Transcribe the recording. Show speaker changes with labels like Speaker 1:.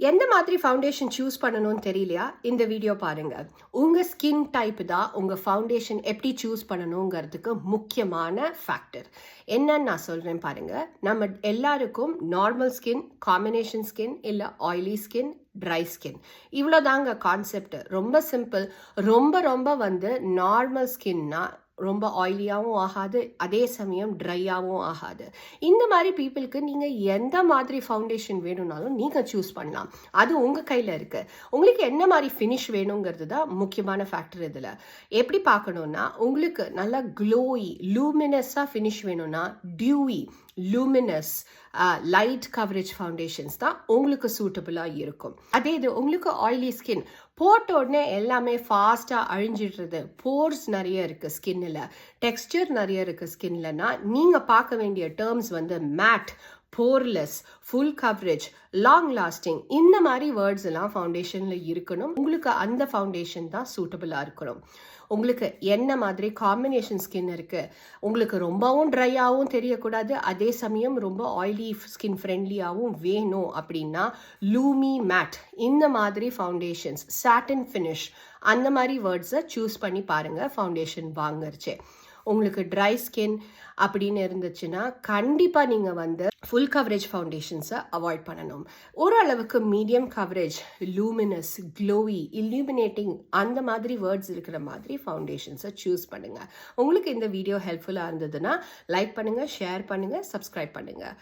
Speaker 1: எந்த மாதிரி foundation choose பண்ணணும்னு தெரியலையா? இந்த வீடியோ பாருங்க. உங்க ஸ்கின் டைப் தான் உங்க ஃபவுண்டேஷன் எப்படி சூஸ் பண்ணணுங்கிறதுக்கு முக்கியமான ஃபேக்டர். என்னன்னு நான் சொல்றேன் பாருங்க. நம்ம எல்லாருக்கும் நார்மல் ஸ்கின், காம்பினேஷன் ஸ்கின், இல்லை ஆயிலி ஸ்கின், ட்ரை ஸ்கின், இவ்வளோதாங்க கான்செப்ட். ரொம்ப சிம்பிள். ரொம்ப ரொம்ப நார்மல் ஸ்கின்னா ரொம்ப ஆயிலியாகவும் ஆகாது, அதே சமயம் ட்ரையாகவும் ஆகாது. இந்த மாதிரி பீப்புளுக்கு நீங்கள் எந்த மாதிரி ஃபவுண்டேஷன் வேணும்னாலும் நீங்கள் சூஸ் பண்ணலாம். அது உங்கள் கையில் இருக்குது. உங்களுக்கு என்ன மாதிரி ஃபினிஷ் வேணுங்கிறது தான் முக்கியமான ஃபேக்டர் இதில். எப்படி பார்க்கணுன்னா, உங்களுக்கு நல்லா க்ளோயி லூமினஸாக ஃபினிஷ் வேணும்னா TUV luminous light coverage foundations தான் உங்களுக்கு சூட்டபுளாக இருக்கும். அதே இது உங்களுக்கு ஆயிலி ஸ்கின், போட்ட உடனே எல்லாமே ஃபாஸ்ட்டாக அழிஞ்சிடுறது, போர்ஸ் நிறைய இருக்குது ஸ்கின்னில், டெக்ஸ்டர் நிறைய இருக்குது ஸ்கின்லனா, நீங்கள் பார்க்க வேண்டிய terms matte, poreless, full coverage, long lasting, இந்த மாதிரி வேர்ட்ஸ் எல்லாம் ஃபவுண்டேஷனில் இருக்கணும். உங்களுக்கு அந்த ஃபவுண்டேஷன் தான் சூட்டபுளாக இருக்கணும். உங்களுக்கு என்ன மாதிரி காம்பினேஷன் ஸ்கின் இருக்குது, உங்களுக்கு ரொம்பவும் ட்ரையாகவும் தெரியக்கூடாது, அதே சமயம் ரொம்ப ஆயிலி ஸ்கின் ஃப்ரெண்ட்லியாகவும் வேணும் அப்படின்னா லூமி மேட், இந்த மாதிரி ஃபவுண்டேஷன்ஸ், சாட்டின் ஃபினிஷ், அந்த மாதிரி வேர்ட்ஸை சூஸ் பண்ணி பாருங்கள் ஃபவுண்டேஷன் வாங்கறச்சே. உங்களுக்கு ட்ரை ஸ்கின் அப்படின்னு இருந்துச்சுன்னா கண்டிப்பாக நீங்கள் ஃபுல் கவரேஜ் ஃபவுண்டேஷன்ஸை அவாய்ட் பண்ணணும். ஓரளவுக்கு மீடியம் கவரேஜ், லூமினஸ், க்ளோவி, இல்லுமினேட்டிங், அந்த மாதிரி வேர்ட்ஸ் இருக்கிற மாதிரி ஃபவுண்டேஷன்ஸை சூஸ் பண்ணுங்கள். உங்களுக்கு இந்த வீடியோ ஹெல்ப்ஃபுல்லாக இருந்ததுன்னா லைக் பண்ணுங்கள், ஷேர் பண்ணுங்கள், சப்ஸ்கிரைப் பண்ணுங்கள்.